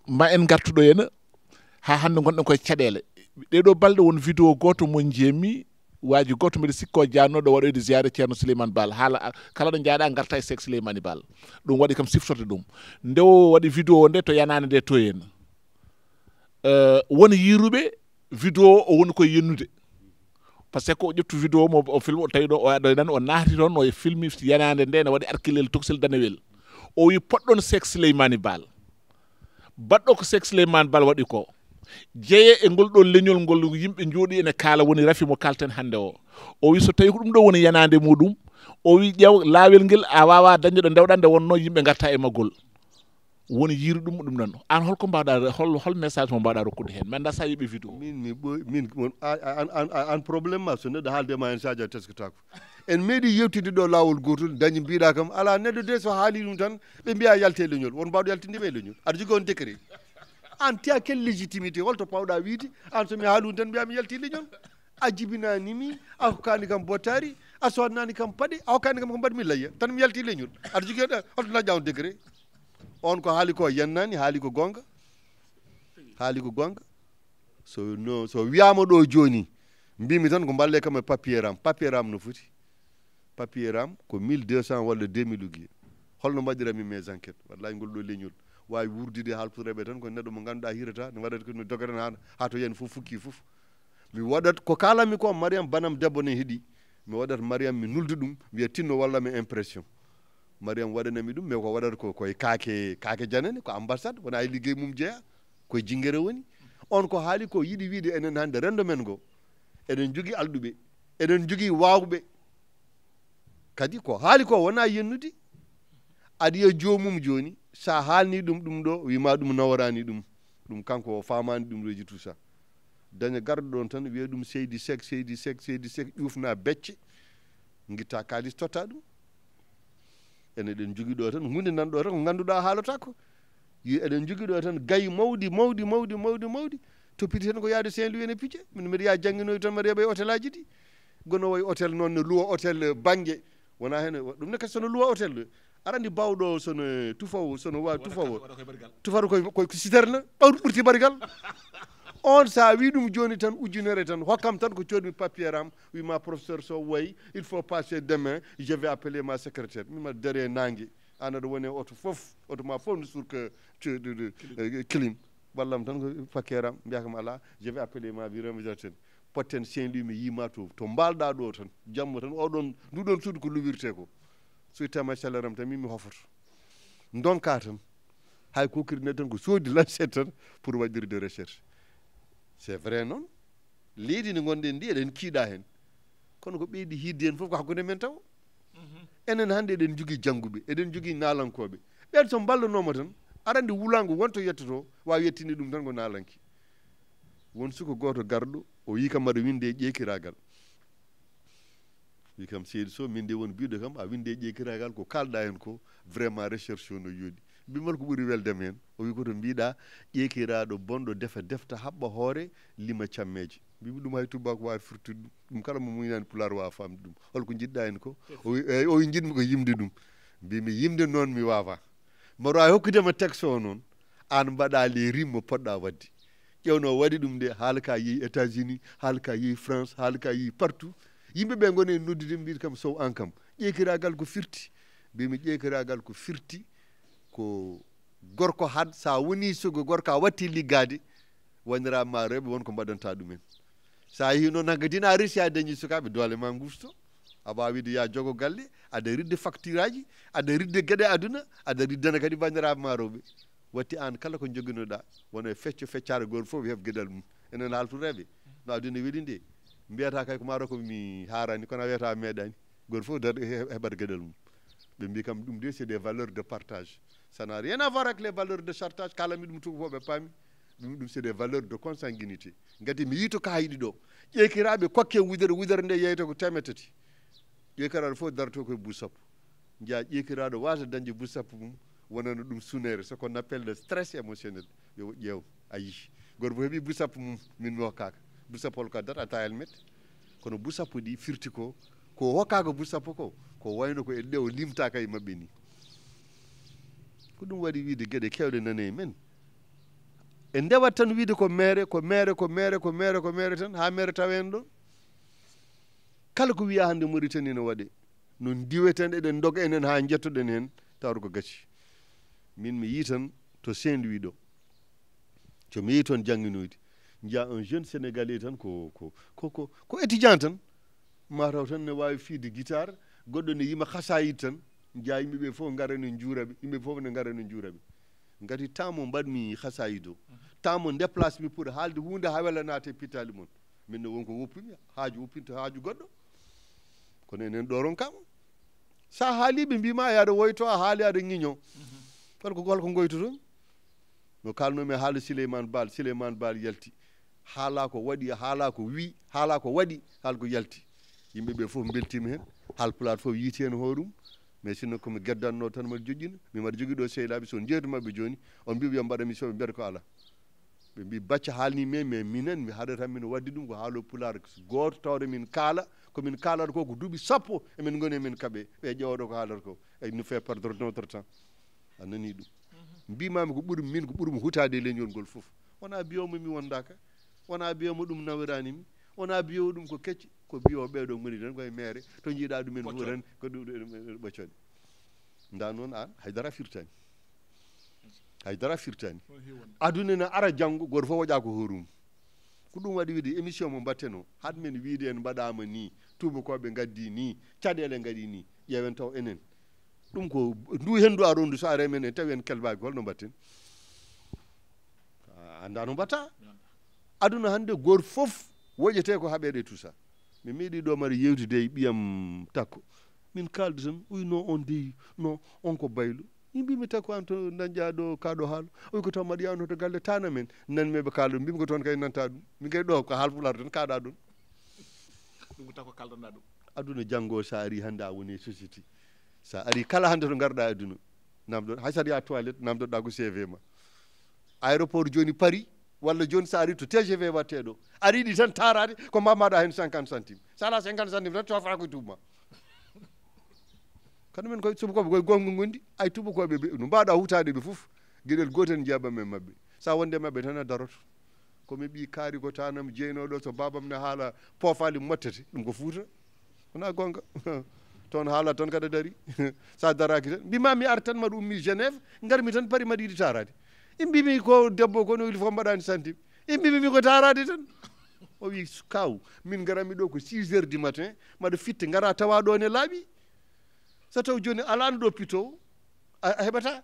ma en gartuɗo henna ha hande gonɗen koye caɗele ɗeɗo balɗe won vidéo goto mo jeemi waji goto mbiɗa sikko jannoɗo waɗoyde ziare Ceerno Souleymane Baal haala kala ɗo jaaɗa garta e Cheikh Souleymane Baal ɗum waɗi kam siftorde ɗum nde o waɗi vidéo nde to yanade nde to henna won yiruɓe vidéo o woni koye yennude par ce que o ƴettu vidéo mo o film o tawi ɗo o aɗo nan o naati toon o filmi yanade nde ne waɗi arkilel toksel danewel o wi poɗɗon Cheikh Souleymane Baal baɗɗo ko Cheikh Souleymane Baal waɗi ko jeeye e ngol ɗo leñol ngol yimɓe jooɗi ene kaala woni rafi mo kalten hannde o wi so tawi ko ɗum ɗo woni yanade muɗum o wi ƴeew laawel ngel a wawa dañde ɗo ndewɗa nde wonno yimɓe garta e maggol woni yiiri ɗum nan an holko mbawɗa hol message mo mbawɗa rokkude hen mi anda sa yiiɓe vidéo min an probléme ma so neɗɗo haaldema hen sadio teskotako en meeɗi yewtide ɗo lawol gotol dañi mbiɗa kam ala neɗɗo de so haali ɗum tan ɓe mbiya yalte leñol won mbawɗo yaltindema e leñol aɗa jogui on décret an tiya quelle légitimité holto pawɗa wiide an somi haali ɗum tan mbiyami yalti leñol a jibinanimi a hokkani kam bottari a sodnani kam paɗe a hokkani kam ko mbaɗmi layya tan mi yalti leñol aɗa jogui holto dañƴa on décret on ko haali ko yennani haali ko gonga so wiyama ɗo joni mbimi tan ko mballe kam e papier am no foti papier am ko 1200 walla 2000 uguiye holno mbaɗirami mes enquête wallahi ngol ɗo leñol wawi wurdude halpureɓe tan ko neɗɗo mo ganduɗa hirata ne waɗata no dogaten ha to yen fof fukki fof mi waɗat ko kalanmi ko Mariame Banam debbo ne heeɗi mi waɗat Mariame mi nulde ɗum wiya tinno wallami impression Mariame waɗanami ɗum mais ko waɗata koye kaake janane ko ambassade wona e liggey mum jeeya koye jinguere woni on ko haali ko yiɗi wiide enen hannde rendo men ngo eɗen jogui alɗuɓe eɗen jogui wawɓe kadi ko haali ko wona yennude aɗa yiya jomum joni sa haalni ɗum ɗo wima ɗum nawarani ɗum kanko o famani ɗum ɗoji tout ça daña garɗo ɗon tan wiya ɗum seydi sek ƴufna becce guitta kalis totta ɗum ene eɗen jogui ɗo tan hunde nanɗo tan ko ganduɗa haalata ko eɗen jogui ɗo tan gayi mawɗi toppiti tan ko yaade Saint-Louis ene piice min mbiɗa ya jangguinoy tan mbiɗa yaɓa e hôtel aji ɗi gono way hôtel noon ne luwa hôtel banggue wona hen ɗum ne kadi sono luwa hôtel aɗa andi bawɗo sono tufawo tufata koye citerne ɓawɗo ɓurti barigal on sa wi ɗum joni tan ujunere tan hokkam tan ko coɗmi papier am wima professeur Sow wayi il faut passer demain je vais appeler ma secrétaire mima dere nangue an aɗa woni oto fof oto ma fof ne surque clim wallam tan ko papier am mbiyakam ala je vais appeler ma virémisateur potten Saint-Louis mi yima to mbalɗa ɗo tan jamma tan oɗon nduɗon suudu ko luwirte ko so ittama salaire am tan min mi hofoto donka tan hay kokirne tan ko soodi lancette tan pour waɗirde recherche c'est vrai noon leydi ndi gonɗen ndi eɗen kiiɗa hen kono ko ɓeydi hidde hen fof ko hakkude men taw enen hannde eɗen jogui jangguɓe eɗen jogui naalankoɓe ɓen so ballanoma tan aɗa andi wulango wonto yettoto wawi yettinde ɗum tan ko naalanki won suko goto garɗo o wi kam aɗa winde e ƴeekiragal wi kam seydi Sow min de won biɗo kam a winde e ƴeekiragal ko kalɗa hen ko vraiment recherche o no yooɗi bimal ko ɓuuri weldem hen o wi koto mbiɗa ƴeekiraɗo bonɗo defta haɓɓa hoore lima cammeje mbimi ɗum hay tubako wawi firtude ɗum kala mo muñani pular wawa famde ɗum holko jiɗɗa hen ko o wi jiɗmi ko yimde ɗum mbimi yimde noon mi wawa mbaɗa wawi hokkudema texte o noon an mbaɗa les rimes mo poɗɗa wadde ƴewno waɗi ɗum de haala ka yeehi États-Unis haala ka yeehi France haala ka yeehi partout yimɓeɓe goni e noddude mbiɗa kam Sow an kam ƴeekiragal ko firti mbimi ƴeekiragal ko firti ko gorko had sa woni sogo gorko a watti liggade wonira ma rewɓe wonko mbaɗanta ɗumen sa yi noon hankkadina a resi a dañi sukaɓe doole ma gusto aɓa wiide ya jogo galle aɗa ridde facture aji aɗa ridde gueɗe aduna aɗa riddana kadi bandiraɓe ma rewɓe watti an kala ko joguinoɗa wona e fecco feccare goto fof heɓ gueɗal mum enen haltureɓe no aduna weeli nde mbiyata kay ko maaro ko mi harani kono a wiyata meeɗani goto fof heɓat gueɗal mum ɓe mbi kam ɗum de c'est des valeurs de partage ça n'a rien à voir avec les valeurs de chartage kalami ɗum tuba fof ɓe paami ɗum c'est des valeurs de consanguinité gati mi yito kayiɗi ɗo ƴeekiraɓe kokke wudere nde yeyta ko temetati ƴeekiraɗo fof darto koye bus sappo jeeya ƴeekiraɗo wasa dañde bus sappo mum wonano ɗum sunere ce qu'on appelle le stress émotionnel yo ƴeew a yii goto fof heeɓi bus sappo mum min mi hokkaka bus sappo hol ko addata a tawa helmet kono bus sappo ɗi firti ko hokkaka bus sappo ko wayno ko e ɗe o limtaka e mabɓe ni ko ɗum waɗi wiide gueɗe kewɗe nane men e ndewat tan wiide ko maire tan ha maire tawa en ɗon kala ko wiya hande Mauritanie no waɗe no diweten eɗen doga enen ha jettoɗen hen tawata ko gacci min mi yi tan to Saint-Louis ɗo somi yehi toon jangguinoyde jiya un jeune sénégalais tan ko étudiant tan mataw tan ne wawi fiide guitare goɗɗo ne yima hasayid tan jiya yimɓeɓe fof gara ne juuraɓe yimɓe fof ne gara ne juuraɓe gati temps mo mbaɗmi hasayid o temps mo déplace mi pour haalde hunde ha wela naate pittali moon minne wonko woppimi haaju woppinto haaju goɗɗo kono enen ɗoron kam sa haaliɓe mbima yaade woyto a haali aɗa ñiño kono ko golko goytoton no kalnomi haala Souleymane Baal yalti haala ko waɗi haala ko wi haala ko waɗi haala ko yalti yimɓeɓe fof beltima hen haalpulaar fof yiiti hen hoorum mais sinno komi geddanno tan mbaɗa joƴƴina mimaɗa jogui ɗo sehilaɓe so jeeytu mabɓe joni on mbi yo mbaɗa émission ɓe mbiyata ko ala ɓe mbi bacca haalni men mais minen mi haɗata min wadde ɗum ko haalo pulaar goto tawde min kaala komin kaalata ko duuɓi sappo emin goni emin kaaɓe ɓe ƴewoɗo ko haalata ko e nous fait perdre notre temps a nani ɗum mbimami ko ɓuurmi hutade e leñol ngol foof wona biyomo mi wondaka wona biyomo ɗum nawiranimi wona biyowo ɗum ko kecci ko biyowo ɓeɗo goni tan koye maire to jiiɗa ɗumen fof tan ko ɗum ɓoccode nda noon an haydara firtani aduna ne ara janggo goto fof waƴa ko horum ko ɗum waɗi wiide émission mo mbatten o had men wiide en mbaɗama ni tubakoɓe gaddi ni caɗele gaɗi ni ƴeewen taw enen ɗum ko ndu hendu arondu so are men en tawi en kelbaki holno mbatten anda no mbatta aduna hande goto fof woƴete ko haɓede tout ça mi meeɗi ɗo mari yewtude e ɓiyam Takko min kaldu tan no on dey no on ko baylo mbimi Takko an to dañƴa ɗo kaɗo haalo oy ko taw mbaɗa yawno to galle tana men nanmeɓe kalɗo mbimi ko toon kay nanta ɗum min kay ɗo ko haalpulaar tan kaɗa ɗon ɗum ko Takko kaldanɗa ɗum aduna janggo sa ari hande a woni société sa ari kala hande to garɗa aduna namdo hay saɗa ya toilette namdoɗa ko CV ma aéroport joni Paris walla joni sa ari to TGV watteɗo ari ɗi tan tarade ko mbamaɗa hen 50 centimes sa ala 50 centimes tan cofa ko tubma kano men koye tubakoɓe koye gonga gondi ay tubakoɓe no mbawɗa hutadeɓe foof gueɗel gotel jeeɓam e mabɓe sa wonde mabɓe tan a daroto komi ɓi kaari ko tanam jeynoɗo so babam ne haala poofali mottete ɗum ko Fouta wona gonga toon haala toon kada dari sa daraki tan mbima mi ar tan maɗa ummi Genève garmi tan Paris maɗa yiɗi tarade imbimi ko debbo kono il faut mbaɗani centime imbimi ko tarade tan o wi kaw min garami ɗo ko 6 heures du matin maɗa fitte gara tawa ɗo ne laaɓi so taw joni alano ɗo pitowo a heɓata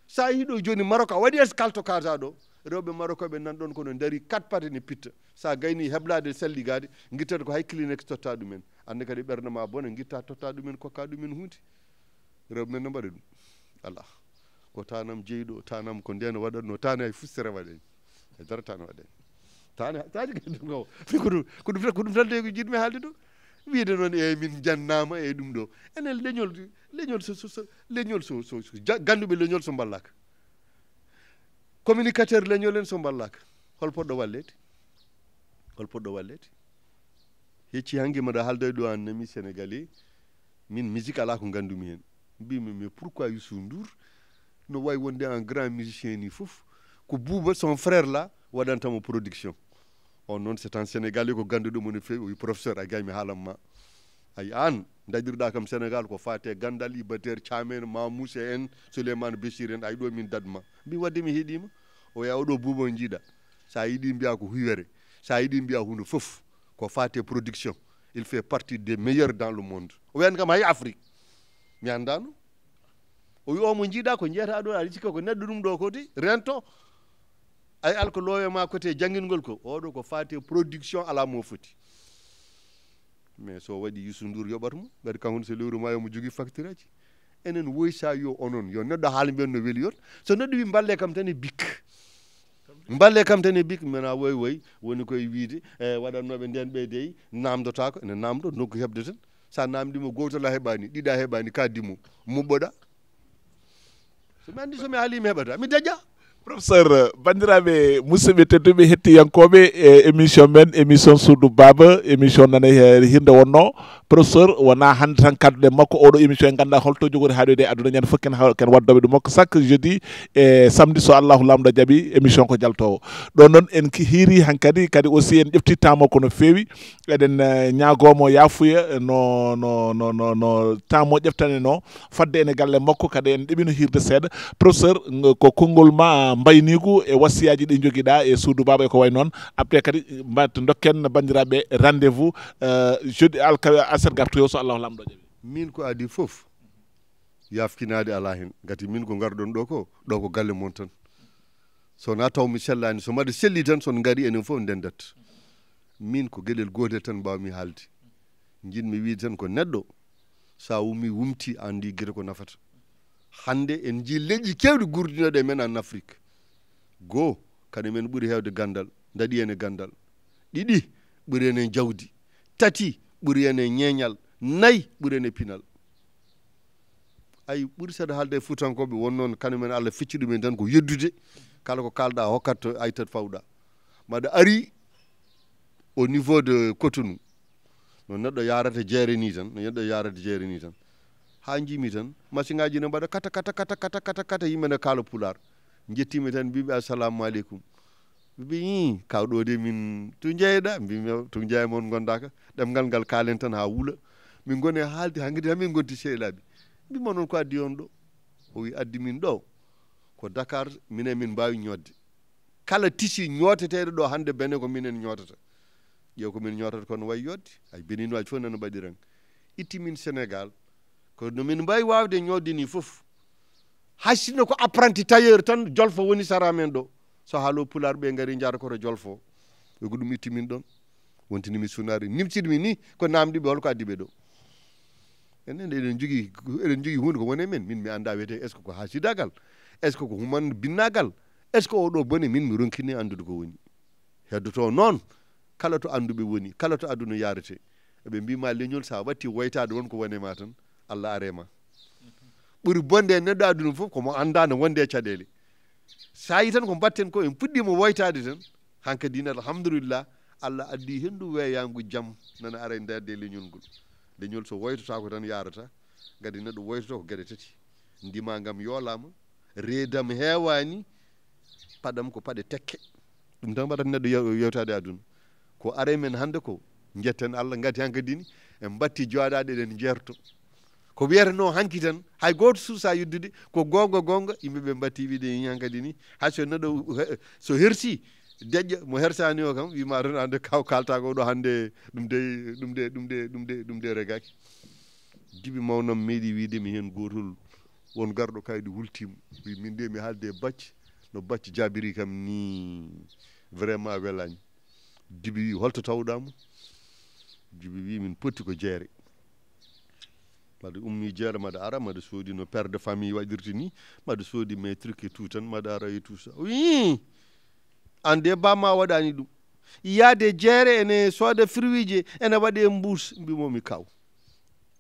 sa yi ɗo joni Maroc a waɗi escale to kata ɗo rewɓe marokoɓe nan ɗon kono daari 4 paté ne pitta sa gayni heblade selligade guittata ko hay clinique totta ɗumen ande kadi ɓerde ma bone guitta totta ɗumen kokka ɗumen hunde rewɓe men no mbaɗa ɗum ala ko tanam jeyɗo tanam ko nden waɗatno tane hay fustere waɗen e dara tane waɗen tani ko ɗum tan de ko jiɗmi haalde ɗo wiide noon e min jannama e ɗum ɗo enen leñol ganduɓe leñol so ballaka communicateur leñol en so ballaka hol poɗɗo wallede hecci hanki mbaɗa haalda ɗo an nami sénégalais min musique ala ko gandumi hen mbimi mais pourquoi Youssou Ndour no wawi wonde un grand musicien ni foof ko Bouba son frère là waɗantamo production on noon c'est un sénégalais ko ganduɗo mo no fewi o wi professeur a gaymi haalamma ay an daƴirɗa kam Sénégal ko fate gandal Ibader Thiamène Mamousse en Souleymane Béchir en ay ɗo min dadma mbi wadde mi heeɗima o ya oɗo Bouba o jiiɗa sa yiiɗi mbiya ko huyere sa yiiɗi mbiya hunde foof ko fate production il fait partie des meilleurs dans le monde o wen kam hay Afrique mi andano o wi o mo jiiɗa ko jeyata ɗo aɗa cikka ko neɗɗo ɗum ɗo kodi rento ay alko loowe ma côté jangingol ko oɗo ko fate production ala mo foti mais so waɗi Youssou Ndour yoɓata mo ɓeɗa kankone so lewru ma yomo jogui facture aji enen woysa yo onon yo neɗɗo haala mbiyen no weeli yon so neɗɗo wi mballe kam tan e bik mballe kam tan e bik mena woy woni koye wiide waɗannoɓe nden ɓeydeyi namdotako ene namdo nokku hebde tan sa namdimo gotola heɓani ɗiɗa heɓani ka dimo muɓɓoɗa somi andi somi haalimi heɓata mi daƴƴa professeur bandiraɓe musidɓe tedduɓe hettiyankoɓe émission men émission Suudu Baba émission nana hirde wonno professeur wona hande tan kadduɗe makko oɗo émission en ganda holto jogori haɗoyde e aduna ñande fof ken waddoɓe ɗum makko chaque jeudi e samedi so Allahu lamɗo jaaɓi émission ko jaltowo ɗon noon en hiiri hankkadi kadi aussi en ƴefti temps makko no fewi eɗen ñagomo yafuya no temps mo ƴeftane no fadde ene galle makko kadi en ɗeɓino hirde seeɗa professeur ko konngol ma mbaynigu e wasiyaji ɗi joguiɗa e Suudu Baba e ko way noon après kadi mbatta dokken bandiraɓe rendez-vous jeudi aset gartoyo so Allahu lamɗo jaaɓi min ko adi foof yafkinade ala hen gati min ko garɗon ɗo ko galle mon tan sona taw mi sellani so mbaɗa selli tan son gaari enen fof ndendat min ko gueɗel gotel tan mbawmi haalde jinmi wiide tan ko neɗɗo sa wumi wumti andi gueɗe ko nafata hande en jii leƴƴi kewɗi gurdinoɗe men en Afrique goo kadi men ɓuuri hewde gandal daɗi ene gandal ɗiɗi ɓuuri enen jawdi tati ɓuuri enen ñeñal nayyi ɓuuri ene pinal ay ɓuuri saɗa haalde e fuutankoɓe won noon kañumen Allah fecci ɗumen tan ko yeddude kala ko kalɗa hokkat to aytat fawɗa maɗa ari au niveau de Cotonou no neɗɗo yarata jeere ni tan ha jimi tan machine ngaji ne mbaɗa kata yimɓe ne kaala pular jettimi tan mbiɓe assalamu aleykum mbiɓe kawɗo de min to jeeyɗa mbimi to jeeya moon gondaka ɗemgal ngal kaalen tan ha wuula min goni haalde hankkadi hamin gonti seeɗaɓe mbima noon ko addi on ɗo o wi addi min ɗo ko Dakar minen min mbawi ñodde kala tisi ñoteteɗo ɗo hande bene ko minen ñotata ƴeew ko min ñotata kono way yodde hay beninoaji fof nana ɓaɗiran itti min Sénégal ko no min mbawi wawde ñodde ni foof haysino ko apprenti tailleur tan jolfo woni sara men ɗo so haalo pular ɓe gaari jara koto jolfo ɓe ko ɗum itti min ɗon wontinimi sunari nimsidmi ni ko namdiɓe holko addi ɓe ɗo enen eɗen jogui hunde ko woni men min mi anda wiyete est ce que ko hasidagal est ce que ko human binnagal est ce que oɗo bone min mi ronkini andude ko woni heddoto noon kala to anduɓe woni kala to aduna yarete eɓe mbima leñol sa watti woytade wonko woni ma tan Allah arema ɓuuri bonde e neɗɗo aduna fof komo anda no wonde e caɗele sa yi tan ko mbatten ko en puɗɗima woytade tan hankkadi alhamdulillah Allah addi hendu weeyangu jaam nana ara e nderde leñol ngol leñol so woytota ko tan yarata gadi neɗɗo woytoto ko gueɗe tati ndima gam yoolama reedam heewani paɗam ko paɗe tekke ɗum tan mbaɗata neɗɗo yewtade aduna ko are men hande ko jetten Allah gati hankkadi ni en batti joɗade eɗen jerto ko wiyatano hanki tan hay goto suusa yiddude ko gonga yimɓeɓe mbatti wiide hankkadi ni hay so neɗɗo so hersi deƴƴa mo hersani o kam wima tan ande kaw kalta ko ɗo hande ɗum de regaki diɓi mawnam meeɗi wiidemi hen gotol won garɗo kayɗi wultimo wi min de mi haalde bacce no bacce jabiri kam ni vraiment welani diɓi wi holto tawɗamo diɓi wi min potti ko jeere maɗa ummi jeere maɗa ara maɗa soodi no père de famille waɗirta ni maɗa soodi mes truc et tout tan maɗa ara et tout ça oui ande bamma waɗani ɗum yaade jeere ene sooda fruit ji ene waɗe e mbuus mbimomi kaw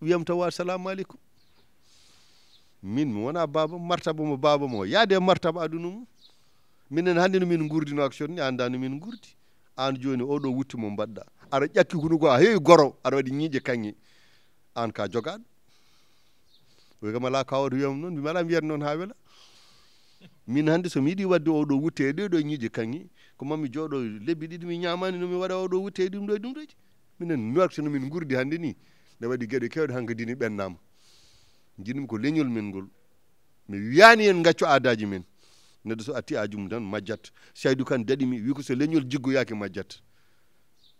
wiyam taw assalamu aleykum min mi wona baba martaba mo baba mo yaade martaba aduna mum minen hannde no min gurdino action ni anda no min gurdi an joni oɗo wutti mo mbaɗɗa aɗa ƴakki hunugo a heewi goro aɗa waɗi ñiiƴe kanŋe an ka jogaɗo oy kam ala kawoto wiyam noon mbimi ala mi wiyata noon ha wela min hannde somi yiiɗi wadde oɗo wutte e ɗeɗo ñiiƴe kanŋe ko mami jooɗo lebbi ɗiɗi mi ñamani nomi waɗa oɗo wutte e ɗum ɗoji minen nuwakso no min gurdi hannde ni ne waɗi gueɗe kewɗe hankkadi ni ɓennama jinmi ko leñol men ngol mi wiyani en gaccu aadaji men neɗɗo so atti ajumum tan majjat Saydou Kane daɗimi wi ko so leñol jiggoyaki majjat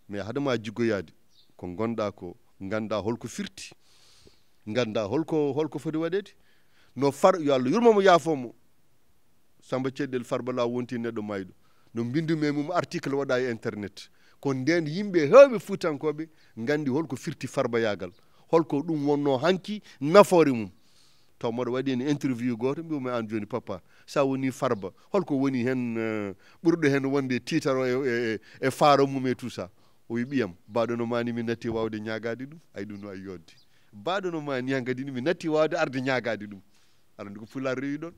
mais hadama jiggoyaade ko gonɗa ko ganda holko firti, ganda holko foti waɗede no far yo Allah yurmomo yaafomo Samba Ceddel Farba Law wonti neɗɗo mayɗo no bindumi mum article waɗa e internet ko nden yimɓe hewɓe fuutankoɓe gandi holko firti Farba yagal, holko ɗum wonno hanki nafoore mum. taw mboɗo waɗi en interview goto mbimi an joni papa sa woni Farba holko woni hen ɓurɗo hen wonde titaro e faaro mum e tout ça. O wi ɓiyam baɗo no mani mi natti wawde ñagade ɗum, ay ɗum no ay yodde baɗo no mani han kadi mi natti wawde arde ñagade ɗum. aɗa andi ko Pulaar rewi ɗon.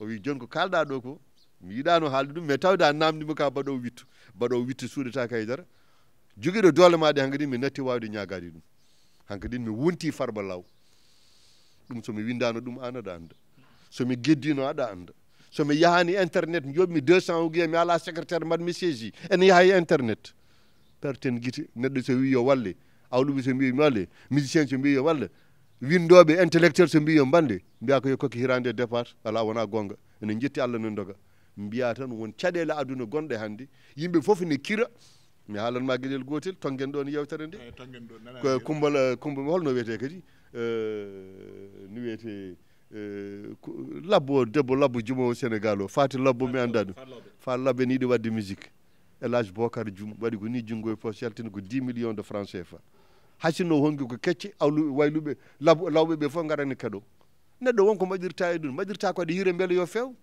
o wi joni ko kalɗa ɗo ko mi yiɗano haalde ɗum mais tawde a namdima ka baɗo wittu suuɗata haydara joguiɗo doole maɗe hankadi mi natti wawde ñagade ɗum, hankadi mi wonti Farba Law. ɗum somi windano ɗum an aɗa anda, somi gueddino aɗa anda, somi yahani internet mi joɓmi 200 uguiye mi ala secrétaire mbaɗmi saisi ene yaaha e internet perten guite. neɗɗo so wi yo walle, awluɓe so mbi yo walle, musicien so mbi yo walle, windoɓe intellectuel so mbi yo bande, mbiya ko yo kokki hirande e départ. ala wona gonga, enen jetti Allah no doga. mbiya tan won caɗele aduna gonɗe hannde yimɓe fof ne kira. mi haalanma gueɗel gotel tonguen ɗon yewtere nde ko Kumba holno wiyete kadi no wiyete labbo debbo labbo jumo Sénégal o Fati Labbo mi anda ɗum. Fa Labbe ne yiɗi wadde musique. Elage Bocar Dioum waɗi ko ni junggo e poche yaltini ko 10 millions de francs CFA. hasinno honki ko kecce wayluɓe lawɓe ɓe fof garani cadeau. neɗɗo wonko maƴirta e ɗum maƴirta ko aɗa hiire beele yo few.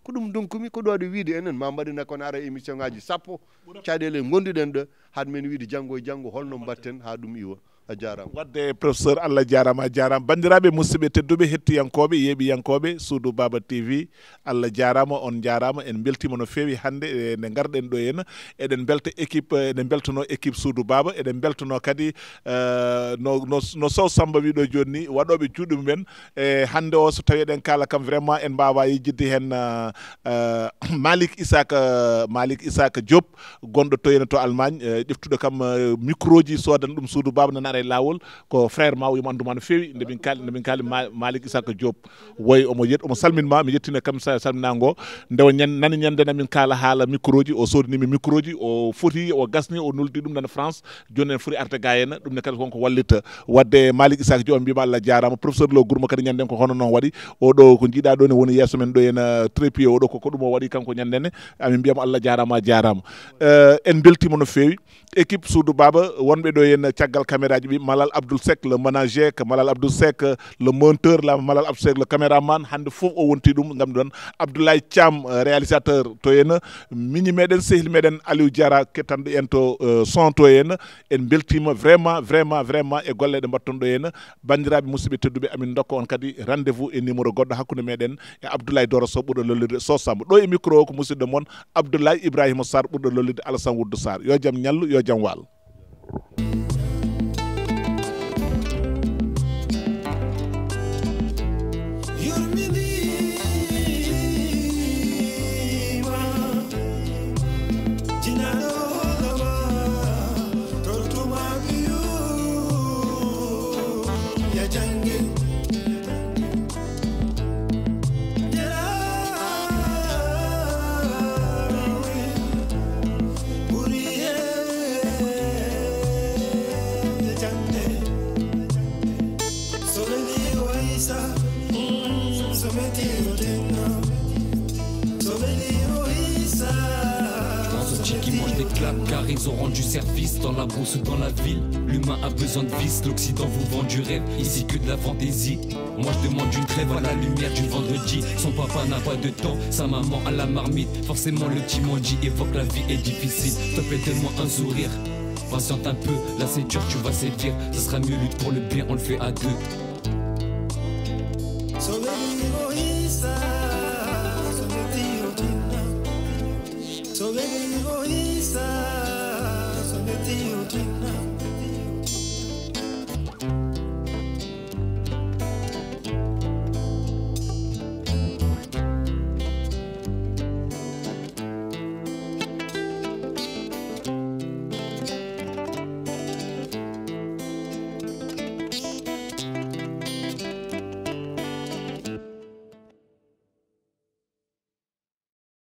ko ɗum donkumi ko ɗo aɗa wiide enen ma mbaɗina kono ara émission ngaji sappo caɗele gonduɗen ɗo haade men wiide janggo e janggo holno mbatten ha ɗum iwa. a jarama wadde professeur Allah jarama a jarama. bandiraɓe musidɓe tedduɓe hettiyankoɓe yeeɓiyankoɓe Suudu Baba TV Allah jarama on jarama. en beltima no fewi hande nde garɗen ɗo henna eɗen belta équipe eɗen beltano équipe Suudu Baba eɗen beltano kadi no Sow Samba wiɗo joni ni waɗoɓe juuɗe mumen e hande o so tawi eɗen kala kam vraiment en mbawa yejjidde hen Malik Isaka Diop gonɗo to henna to Allemagne ƴeftuɗo kam micro ji sodan ɗum Suudu Baba nana e lawol ko frère ma wimo anduma no fewi nde min kaali Malik Isaka Diop woy omo salminma mi yettine kam salminago nde o nani ñande min kala haala micro ji o sodinimi micro ji o foti o gasni o noldi ɗum nana France joni en foti arde ga henna ɗum ne kadi wonko wallita wadde Malik Isaka Diop mbima Allah jarama. professeur Lo Gourma kadi ñanden ko hono noon waɗi oɗo ko jiiɗa ɗo ne woni yesso men ɗo henna trépied oɗo ko ɗum o waɗi kanko ñandene amin mbiyama Allah jarama en beltima no fewi équipe Suudu Baba wonɓe ɗo henna caggal caméra ji Malal Abdoul Seck le manager, Malal Abdoul Seck le monteur, Malal Abdoul Seck le caméraman hande fof o wonti ɗum gam ɗon Abdoulaye Thiam réalisateur to henna miñi meɗen sehil meɗen Aliou Diara kettanɗo en to son to henna en beltima vraiment e golle ɗe mbatton ɗo henna. bandiraɓe musidɓe tedduɓe amin dokka on kadi rendez vous e numéro goɗɗo hakkude meɗen e Abdoulaye Doro Sow ɓurɗo lollirde Sow Samba ɗo e micro o ko musidɗo moon Abdoulaye Ibrahima Sarr ɓurɗo lollirde Alassane Woudou Sarr. yo jaam ñallu yo jaam waal. Car ils ont rendu service dans la brousse ou dans la ville. L'humain a besoin de vice, l'Occident vous vend du rêve, ici que de la fantaisie. Moi je demande une trêve à la lumière du vendredi. Son papa n'a pas de temps, sa maman à la marmite. Forcément le Timondi évoque la vie est difficile. Top tellement un sourire, patiente un peu, la ceinture tu vas sévir. Ce sera mieux lutte pour le bien, on le fait à deux.